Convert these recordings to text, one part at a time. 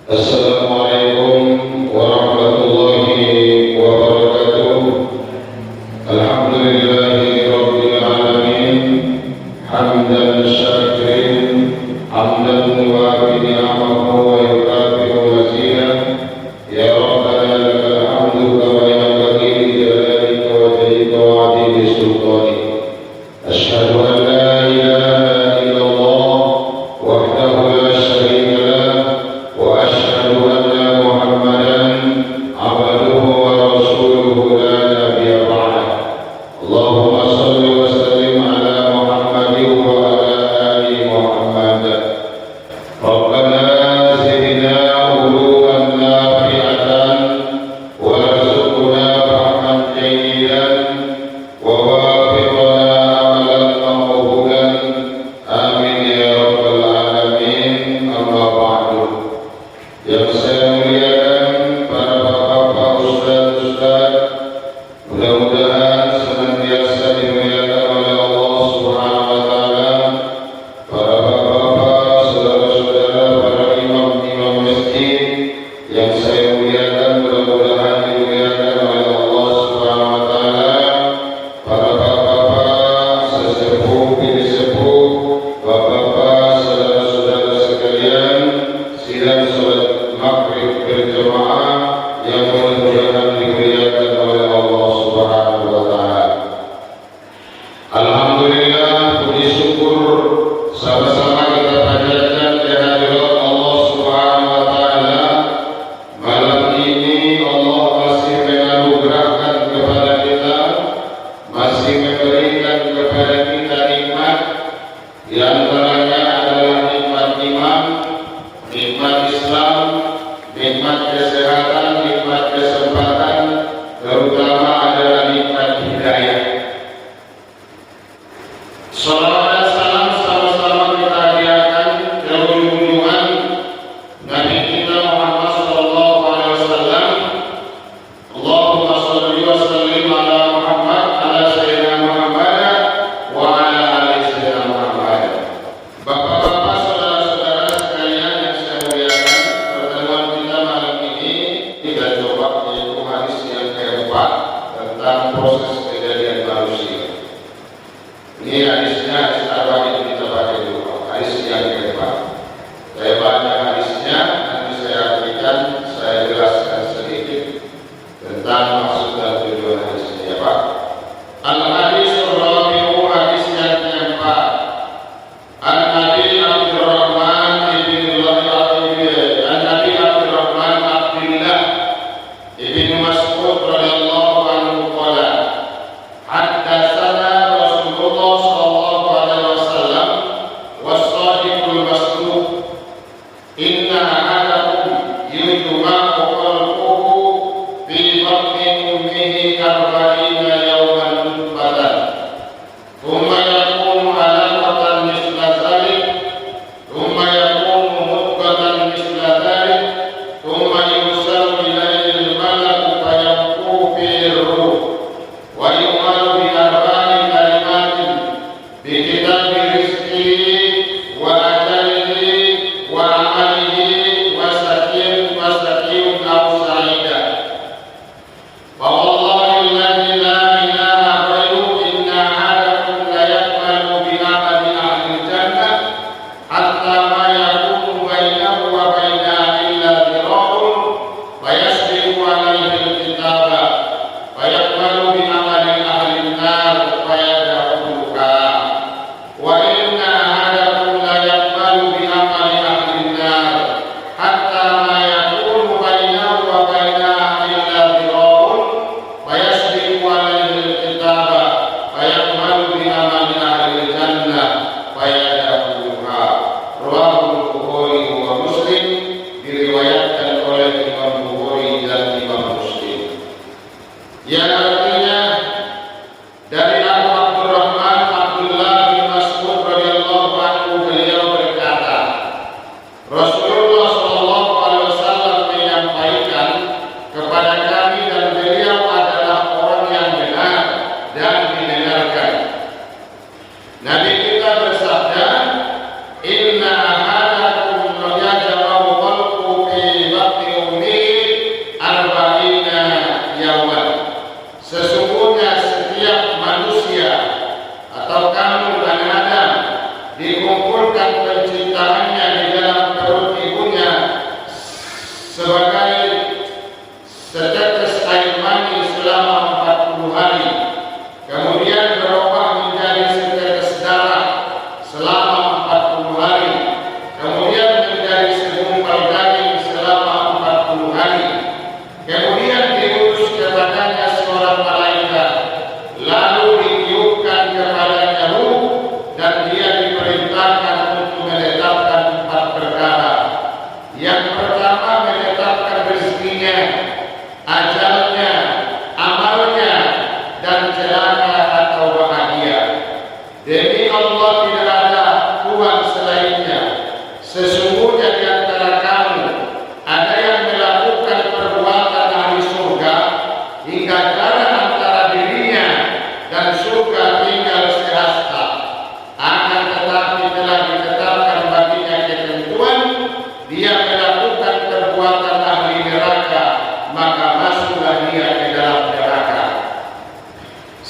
Assalamualaikum warahmatullahi wabarakatuh. Alhamdulillahi rabbil alamin. Hamdan syakirin, hamdan yuwafi ni'amahu wa yukafi'u mazidah. Ya Rabbana lakal hamdu kama yanbaghi li jalalika wa jalika wa 'azimi sultanik. Asyhadu an la ilaha illallah wahdahu la syarika lah. وأشهد أن محمدا عبده ورسوله لا نبي بعده. اللهم صل وسلم على محمد وعلى آل محمد. ربنا زدنا علوا نافعة وارزقنا فهما جيدا ووافقنا عملا مقبولا. آمين يا رب العالمين. أما بعد. Yang saya muliakan para bapak-bapak, ustaz-ustaz, mudah-mudahan senantiasa dimuliakan oleh Allah Subhanahu wa taala. Para bapak-bapak, saudara-saudara, para imam-imam masjid yang saya muliakan, mudah-mudahan dimuliakan oleh Allah Subhanahu wa taala. Para bapak-bapak, sesepuh, bini sepuh, bapak-bapak, saudara-saudara sekalian, sidang salat maghrib berjamaah yang mudah-mudahan dimuliakan oleh Allah Subhanahu wa taala. Alhamdulillah, puji syukur sama-sama kita panjatkan kehadirat Allah Subhanahu wa taala. Malam ini Allah masih menganugerahkan kepada kita, masih memberikan kepada kita nikmat, di antaranya adalah nikmat iman, nikmat Islam, nikmat kesehatan, nikmat kesempatan, terutama adalah nikmat hidayah. Salawat dan salam sama-sama kita hadiahkan ke junjungan Nabi kita Muhammad sallallahu alaihi wasallam. Allahumma shalli wa sallim ala Muhammad ala sayyidina Muhammad wa ala ali sayyidina Muhammad. Bapak-bapak, saudara-saudara sekalian yang saya muliakan, pertemuan kita malam ini kita coba yaitu hadis yang keempat tentang proses kejadian manusia. Ini hadisnya, hadis arba'in kita baca dulu. Hadis yang keempat. Saya baca hadisnya, nanti saya artikan, saya jelaskan sedikit tentang maksud dan tujuan hadisnya, ya Pak. Al-hadis ar-rabi'u, hadis yang keempat. An-Nabi Abdurrahman Abdullah ibn Mas'ud radhiyallahu anhu qala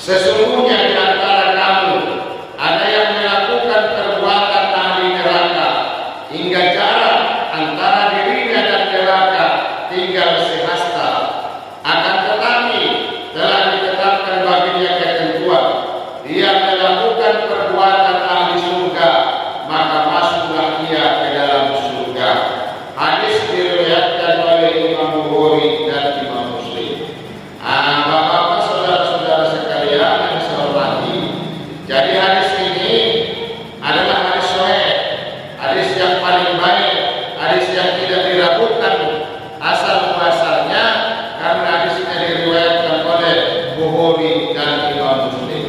Sesungguhnya di antara kamu ada yang melakukan perbuatan ahli neraka hingga jarak antara dirinya dan neraka tinggal sehasta. Akan tetapi telah ditetapkan baginya ketentuan, dia melakukan perbuatan ahli surga, maka masuklah ia ke dalam surga. Hadis diriwayatkan oleh Imam Bukhari dan Imam Muslim. Bapak-bapak, saudara-saudara sekalian yang saya hormati, jadi hadis ini adalah hadis sahih, hadis yang paling baik, hadis yang tidak diragukan asal muasalnya, karena hadisnya diriwayatkan oleh Bukhari dan Imam Muslim.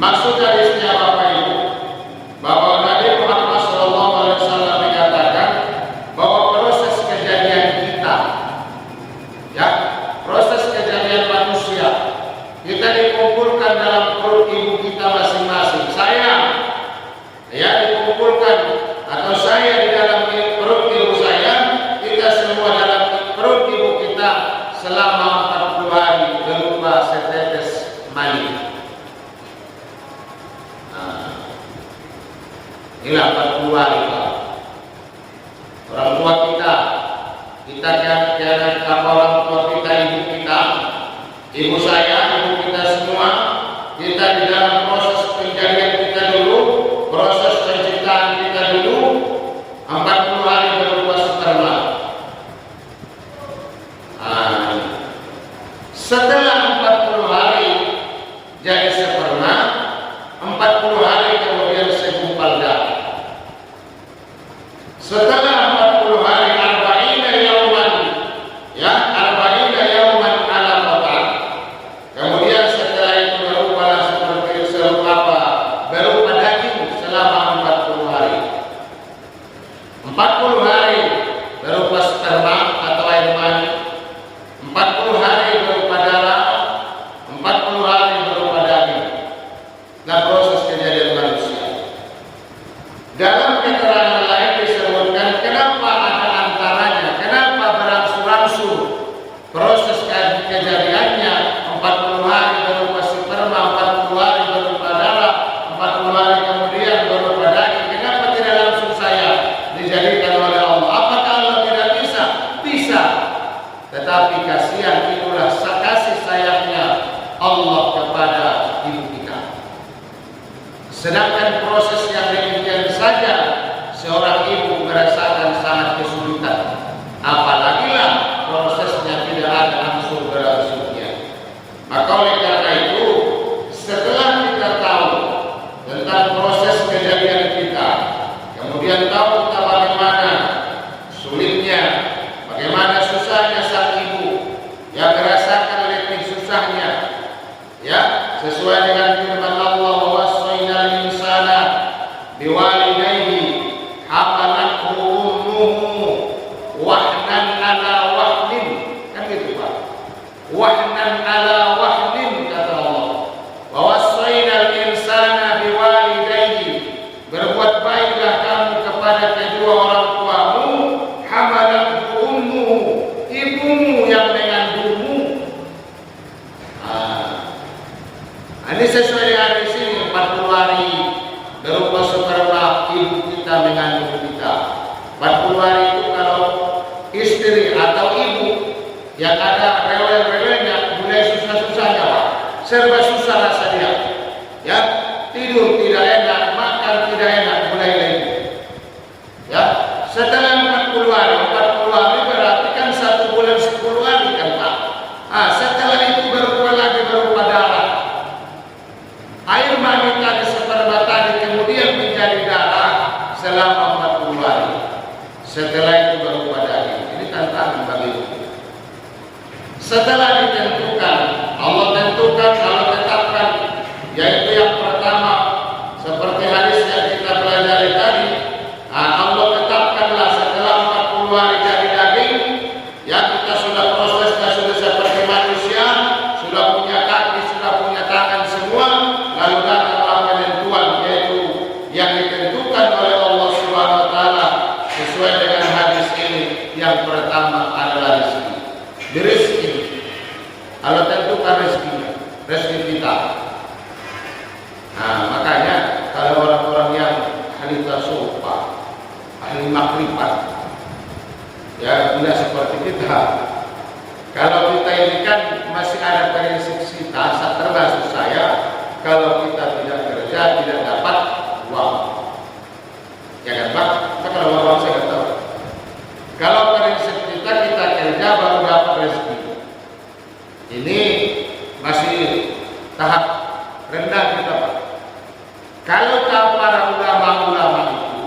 Maksud hadisnya Bapak Ibu, bahwa Nabi Muhammad SAW mengatakan bahwa proses kejadian kita, ya, proses kejadian manusia, kita dikumpulkan dalam perut ibu kita masing-masing. Saya, ya, dikumpulkan atau saya di dalam perut ibu saya, kita semua dalam perut ibu kita selama 40 hari berupa setetes mani. Inilah 40 hari, Pak. Orang tua kita jangan apa orang tua kita, ibu kita, ibu saya, ibu kita semua, kita di dalam proses pencarian kita dulu, proses penciptaan kita dulu, 40 hari berupa sperma. Setelah 40 hari jadi sperma, 40 hari kemudian segumpal darah. Setelah 40 hari, arba'ina yauman, ya, arba'ina yauman ala qatan. Kemudian setelah itu berupa seperti berupa daging selama 40 hari. 40 hari berupa sperma atau air mani, 40 hari berupa darah, 40 hari berupa daging. Nah, proses kejadian manusia. Dalam keterangan lain disebutkan kenapa ada antaranya, kenapa berangsur-angsur proses kejadiannya, 40 hari berupa sperma, 40 hari berupa darah, 40 hari kemudian berupa daging. Kenapa tidak langsung saya dijadikan oleh Allah? Apakah Allah tidak bisa? Bisa. Tetapi kasihan, itulah kasih sayangnya Allah kepada ibu kita. Sedangkan proses yang demikian saja seorang ibu merasakan sangat kesulitan, apalagi lah prosesnya tidak ada unsur berangsurnya. Maka oleh karena itu, setelah kita tahu tentang proses kejadian kita, kemudian tahu kita bagaimana sulitnya, bagaimana susahnya sang ibu, yang merasakan letih susahnya, ya, sesuai dengan firman Allah, wasainal insana biwalidayhi hamalathu ummuhu wahnan ala wahnin, kan gitu Pak, wahnan ala wahnin, kata Allah. Wa wasainal insana biwalidayhi, berbuat baiklah kamu kepada kedua orang tuamu, hamalathu ummuhu, ibumu yang mengandungmu. Ini sesuai dengan di sini, 40 hari berupa sperma ibu kita mengandung kita. 40 hari itu kalau istri atau ibu yang ada rewel-rewelnya, mulai susah-susahnya, Pak, serba susah rasa dia, ya, tidur tidak enak, makan tidak enak, mulai lagi, ya. Setelah 40 hari berarti kan 1 bulan 10 hari kan, Pak. Setelah itu berupa darah. Air mani tadi, sperma tadi, kemudian menjadi darah selama 40 hari. Setelah itu berupa daging. Ini tantangan bagi kita. Setelah ditentukan, Allah tentukan, Allah tetapkan, yaitu yang pertama, seperti hadis yang kita pelajari tadi, Allah tetapkanlah setelah 40 hari jadi daging, ya, kita sudah prosesnya sudah seperti manusia, sudah punya kaki, sudah punya tangan semua. Lalu datanglah penentuan, yaitu yang ditentukan oleh Allah Subhanahu wa taala sesuai dengan hadis ini. Yang pertama adalah rezeki. Rezeki Allah tentukan rezeki kita. makrifat. Ya, tidak seperti kita. Kalau kita ini kan masih ada prinsip kita, termasuk saya, kalau kita tidak kerja tidak dapat uang. Ya kan Pak? Kita kalau uang saya nggak tahu. Kalau prinsip kita kerja baru dapat rezeki. Ini masih tahap rendah kita Pak. Kalau para ulama-ulama itu,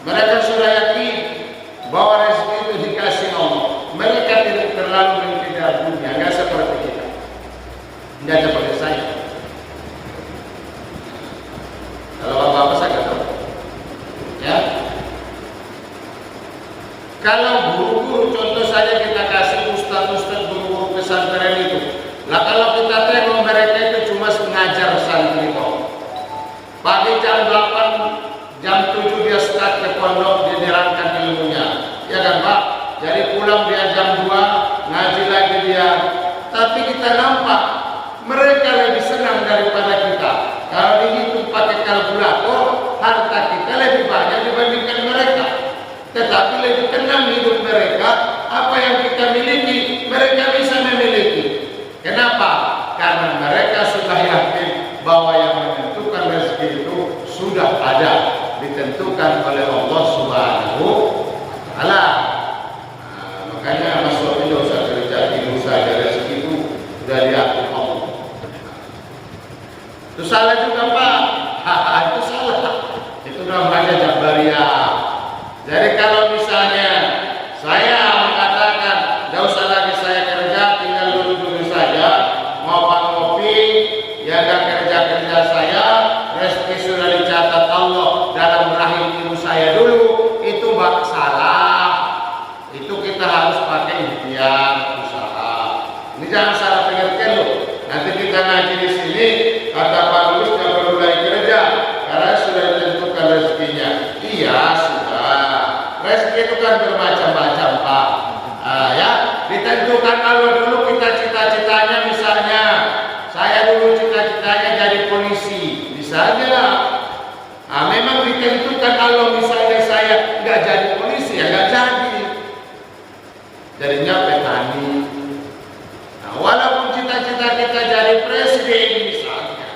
mereka sudah yakin bahwa rezeki itu dikasih Allah. Mereka tidak terlalu mengejar dunia, nggak seperti kita, nggak seperti saya. Kalau apa-apa saya nggak tahu. Ya, kalau guru-guru contoh saja kita kasih ustaz-ustaz guru-guru pesantren itu. Lah kalau kita tengok mereka itu cuma mengajar santri kok. Pagi jam 8, jam 7 dia start ke pondok, dia nerangkan ilmunya. Ya kan Pak? Jadi pulang dia jam 2, ngaji lagi dia. Tapi kita nampak mereka lebih senang daripada kita. Kalau dihitung pakai kalkulator, harta kita lebih banyak dibandingkan mereka. Tetapi lebih tenang hidup mereka. Apa yang kita miliki, mereka bisa memiliki. Kenapa? Karena mereka sudah yakin bahwa yang menentukan rezeki itu sudah ada, ditentukan oleh Allah Subhanahu wa Ta'ala. Makanya masuk itu usah kerja, ibu saja rezeki itu sudah diatur Allah. Itu salah juga Pak. Itu salah. Itu namanya Jabariyah. Jadi kalau misalnya saya mengatakan tidak usah lagi saya kerja, tinggal duduk-duduk saja, ngopi-ngopi, ya nggak kerja-kerja saya, rezeki sudah dicatat Allah dalam rahim ibu saya dulu, itu bak salah. Itu kita harus pakai ikhtiar, usaha. Ini jangan salah pengertian loh. Nanti kita ngaji di sini, kata Pak Lulus nggak perlu lagi kerja karena sudah ditentukan rezekinya. Iya sudah. Rezeki itu kan bermacam-macam Pak. Ya, ditentukan Allah dulu kita cita-citanya misalnya. Saya dulu cita-citanya jadi polisi, misalnya. Memang ditentukan Allah misalnya saya nggak jadi polisi ya nggak jadi. Jadinya petani. Nah, walaupun cita-cita kita jadi presiden misalnya,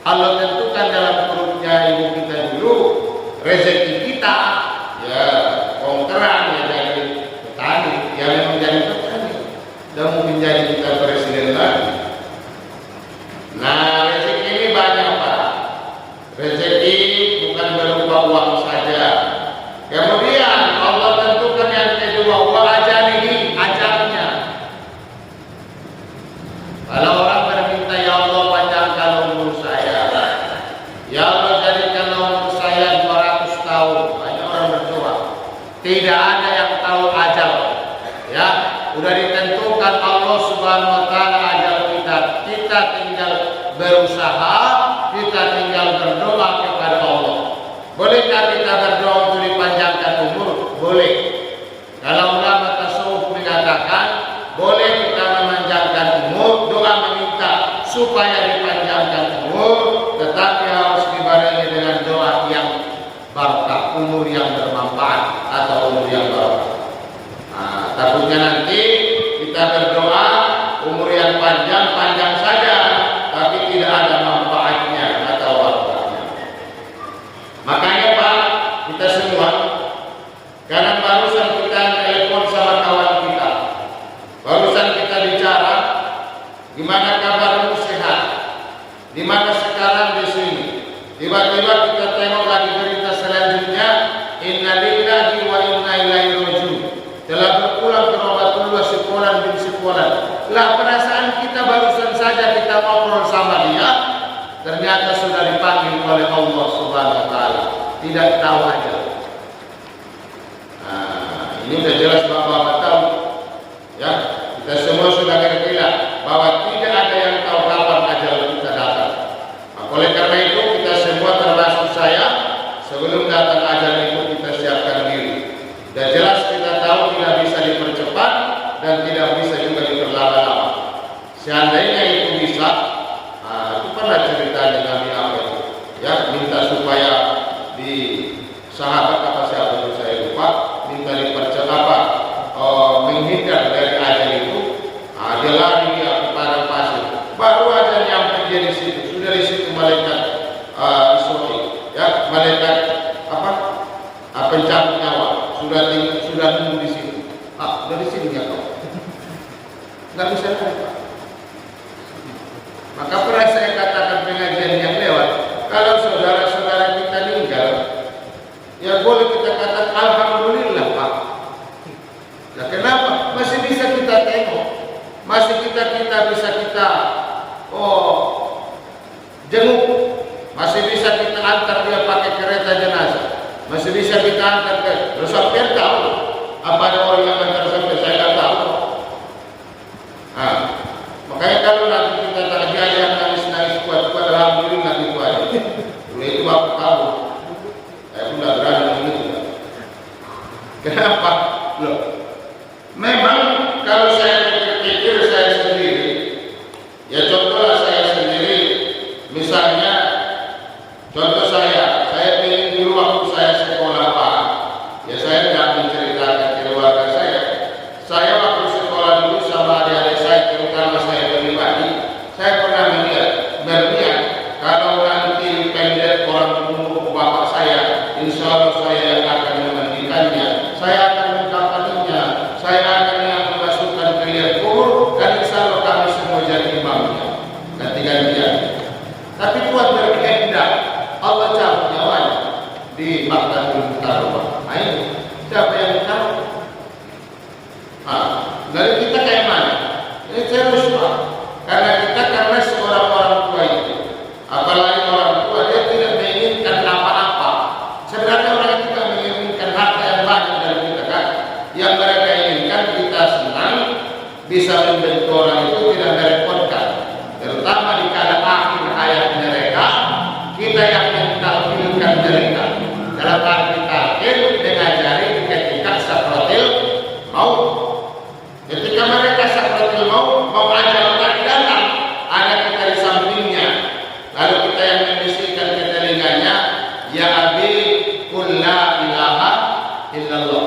Allah tentukan dalam perutnya ibu kita dulu rezeki kita, ya kongkeran ya jadi petani, ya memang jadi petani, dan mungkin jadi kita presiden lagi. Nah, rezeki ini banyak Pak. Rezeki bukan berupa uang saja. Kemudian Allah tentukan yang kedua, wa ajalihi, ajalnya. Kalau orang berminta, ya Allah panjangkan umur saya, ya Allah jadikan umur saya 200 tahun. Banyak orang berdoa. Tidak ada yang tahu ajal. Ya, sudah ditentukan Allah Subhanahu wa Ta'ala ajal kita. Kita tinggal berusaha, kita tinggal berdoa kepada Allah. Bolehkah kita berdoa untuk dipanjangkan umur? Boleh. Kalau ulama tasawuf mengatakan boleh kita memanjangkan umur, doa meminta supaya dipanjangkan umur, tetapi harus dibarengi dengan doa yang barokah, umur yang bermanfaat atau umur yang barokah. Takutnya nanti kita berdoa umur yang panjang saja, tapi tidak ada manfaatnya atau barokahnya. Makanya Pak, kita semua, karena barusan kita telepon sama kawan kita, barusan kita bicara, gimana kabarmu, sehat? Di mana sekarang di sini? Tiba-tiba kita tengok lagi berita selanjutnya, innalillahi wa inna ilaihi raji'un. Telah berpulang ke Rasulullah sekolah bin sekolah. Lah perasaan kita barusan saja kita ngobrol sama dia, ternyata sudah dipanggil oleh Allah Subhanahu wa Ta'ala. Tidak tahu aja. Ini sudah jelas Bapak-bapak tahu. Ya, kita semua sudah ngerti lah bahwa tidak ada yang tahu kapan ajal kita datang. Oleh karena itu kita semua termasuk saya, sebelum datang ajal itu kita siapkan diri. Dan jelas kita tahu tidak bisa dipercepat dan tidak bisa juga diperlama-lama. Seandainya itu bisa, itu pernah ceritanya Nabi Ahmad, ya minta supaya di sahabat terhindar dari ajal itu, dia lari dia ke padang pasir. Baru aja nyampe dia di situ, sudah di situ malaikat Israil, ya malaikat pencabut nyawa sudah tunggu di situ. Dari sini ya kau, nggak bisa lari Pak. Maka pernah saya katakan pengajian yang lewat, kalau saudara-saudara kita meninggal, ya boleh kita katakan alhamdulillah Pak. Nah, kenapa? Masih bisa kita tengok, masih bisa kita jenguk, masih bisa kita antar dia pakai kereta jenazah, masih bisa kita antar ke sampai tahu apa ada orang yang antar sampai saya nggak tahu. Nah, makanya kalau nanti kita terjadi yang nangis kuat-kuat, alhamdulillah gitu aja. Dulu itu bapak tahu, saya pun nggak berani begitu. Kenapa? Loh, memang kalau saya pikir saya sendiri, ya contohlah saya sendiri, misalnya contoh saya ingin dulu waktu saya sekolah Pak, ya saya tidak menceritakan keluarga saya waktu sekolah dulu sama adik-adik saya, terutama saya pribadi, saya pernah berniat kalau nanti pendek orang umur bapak saya, insya Allah saya yang akan memandikannya, saya akan mengkafaninya, saya akan yang memasukkan ke liang kubur, dan insya Allah kami semua jadi imamnya ganti-gantian. Tapi buat berkehendak Allah cabut nyawanya di Maktatul Mukarramah. Ayo, siapa yang tahu? Dari kita kayak mana? Ini serius Pak. Karena seorang orang tua itu, apalagi orang tua, dia tidak menginginkan apa-apa. Sebenarnya orang itu tidak menginginkan harta yang banyak dari kita kan. Yang mereka inginkan kita senang, bisa membantu orang itu, tidak merepotkan. Terutama di kala akhir hayat mereka, kita yang mentalkilkan mereka. Dalam arti talkil mengajari ketika sakratil maut. Ketika mereka sakratil maut, mau ajal tadi datang, ada kita di sampingnya. Lalu kita yang membisikkan ke telinganya, ya abi qul la ilaha illallah.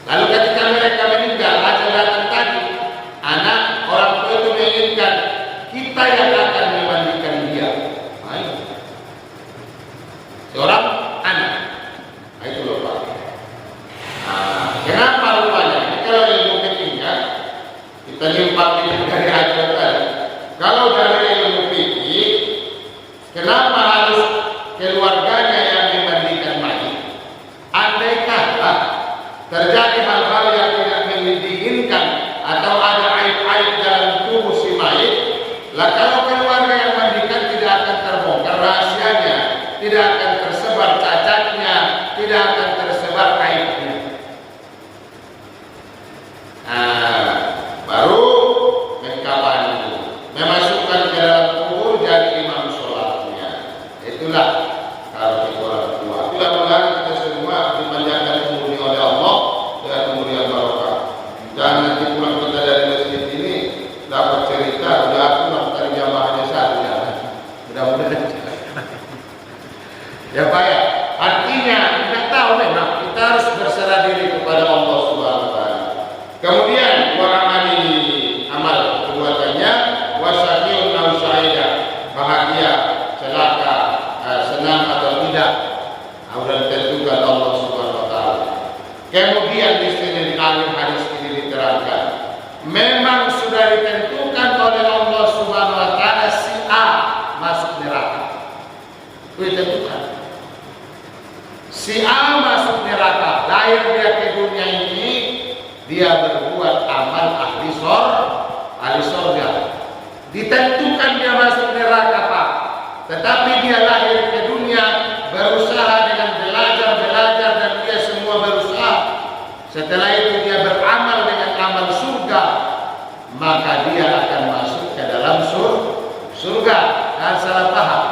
Lalu ketika mereka meninggal, ajal datang tadi, anak orang tua itu menginginkan kita yang akan memandikan dia. Ayo. Seorang anak. Itu loh Pak. Kenapa rupanya? Kalau ilmu fikihnya kita nyimpang dari ajal tadi. Kalau dari ilmu fikih, kenapa harus keluarganya yang memandikan mayit? Andai kata terjadi hal-hal yang tidak diinginkan atau ada aib-aib dalam tubuh si mayit, lah kalau keluarga yang mandikan tidak akan terbongkar rahasianya, tidak akan tersebar cacatnya, tidak akan tersebar aibnya. Baru mengkafani, memasukkan ke dalam kubur, jadi imam sholatnya. Itulah kalau kita orang tua. Mudah-mudahan kita semua dipanjangkan umurnya oleh Allah dengan umur yang barokah. Jangan nanti pulang kita dari masjid ini dapat cerita, udah aku dari jamaahnya satu ya. Mudah-mudahan. Ya Pak ya. Artinya kita tahu memang kita harus berserah diri kepada Allah Subhanahu wa taala. Kemudian waramani amal perbuatannya, wasaqiyun aw sa'ida, bahagia, celaka, senang atau tidak, sudah ditentukan Allah Subhanahu wa taala. Kemudian di sini di akhir hadis ini diterangkan, memang sudah ditentukan oleh Allah Subhanahu wa taala si A masuk neraka. Itu ditentukan. Si A masuk neraka, lahir dia ke dunia ini, dia berbuat amal ahli surga. Ditentukan dia masuk neraka Pak. Tetapi dia lahir ke dunia, berusaha dengan belajar dan dia semua berusaha. Setelah itu dia beramal dengan amal surga, maka dia akan masuk ke dalam surga. Jangan salah paham.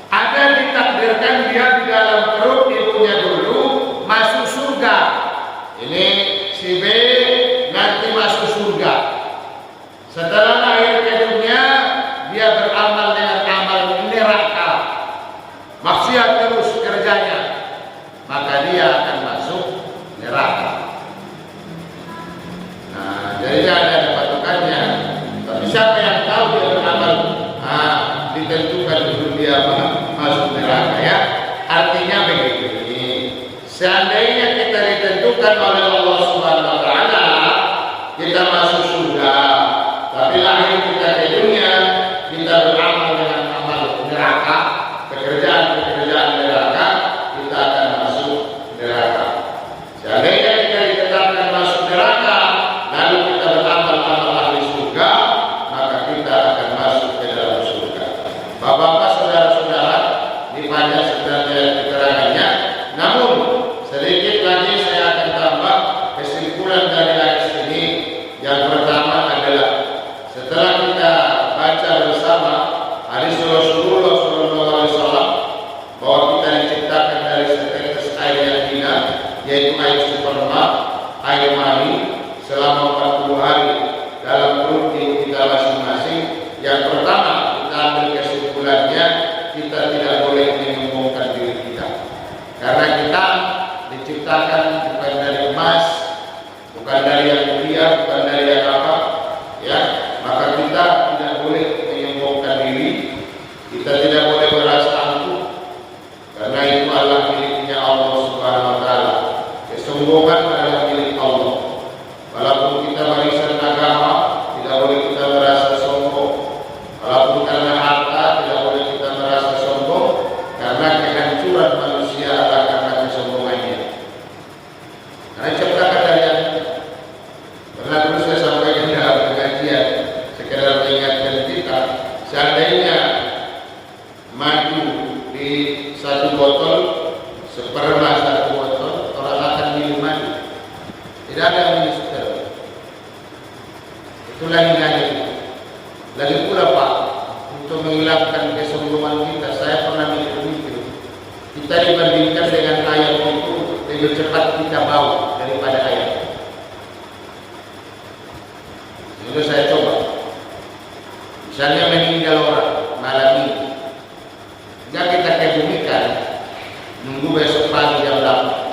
Ada ditakdirkan dia di dalam perut ibunya dulu masuk surga. Ini si B nanti masuk surga. Setelah lahir ke dunia, dia beramal dengan amal neraka, maksiat terus kerjanya, maka dia akan masuk neraka. Jadi tidak ada patokannya. Tapi siapa yang tahu dia beramal, ditentukan dulu dia masuk neraka ya. Artinya begitu. Seandainya kita ditentukan oleh Allah Subhanahu Wa Taala, kita masuk surga. Tapi lahir kita di dunia, kita beramal dengan amal neraka, pekerjaan neraka, kita akan masuk neraka. Seandainya kita ditetapkan masuk neraka, lalu kita beramal amal ahli surga, maka kita akan masuk ke dalam surga. Bapak-bapak, saudara-saudara, ini banyak sebenarnya keterangannya. Namun sedikit lagi saya akan tambah kesimpulan dari hadis ini. Yang pertama adalah setelah kita baca bersama hadis Rasulullah SAW bahwa kita diciptakan dari setetes air yang hina, yaitu air sperma, air mani, selama 40 hari dalam perut kita masing-masing. Yang pertama kita ambil kesimpulannya, kita tidak boleh menyombongkan diri kita, karena kita diciptakan bukan dari emas, bukan dari yang mulia, bukan dari yang apa, ya. Maka kita tidak boleh menyombongkan diri, kita tidak boleh merasa angkuh, karena itu adalah miliknya Allah Subhanahu Wa Taala. Kesombongan adalah milik Allah. Walaupun kita warisan agama, tidak boleh kita merasa sombong. Walaupun karena harta, tidak boleh kita merasa sombong, karena kehancuran manusia adalah karena kesombongannya. Karena ciptakan dari yang pernah dulu saya sampaikan dalam pengajian, sekedar mengingatkan kita, seandainya madu di satu botol, seperma satu botol, orang akan minum madu. Tidak ada yang minum seterusnya. Itulah hinanya kita. Lagi pula Pak, untuk menghilangkan kesombongan kita, saya pernah mikir-mikir, kita dibandingkan dengan ayam itu lebih cepat kita bau daripada ayam. Itu saya coba. Misalnya meninggal orang malam ini, jika kita kebumikan, nunggu besok pagi jam 8.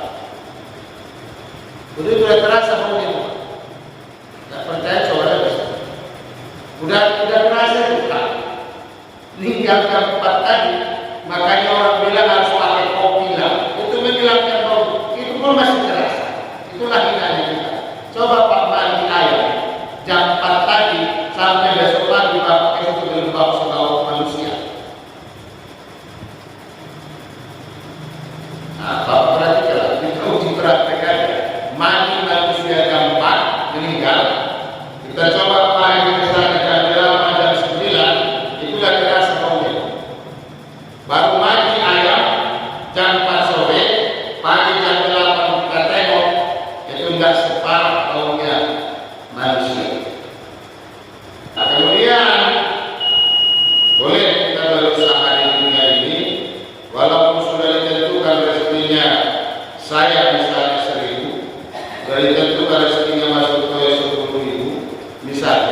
Udah terasa bau itu. Tak percaya coba bisa. Udah terasa juga. Meninggal jam 4 tadi, makanya orang bilang harus pakai kopi lah. Itu menghilangkan bau. Itu pun masih terasa. Itulah hinanya kita. Coba Pak mandi ayam jam 4 tadi sampai besok pagi Bapak itu belum bau sebau manusia. Nah, Bapak perhatikan, kita uji praktekkan mandi manusia jam 4 meninggal. Kita coba pagi misalnya jam 8 jam 9, itulah terasa baunya. Baru mandi ayam jam 4 sore, pagi jam 8 kita tengok, itu enggak separah baunya manusia. Nah, kemudian boleh kita berusaha di dunia ini, walaupun sudah ditentukan rezekinya saya misalnya 1.000, sudah ditentukan rezekinya masuk ke 10.000 misalnya.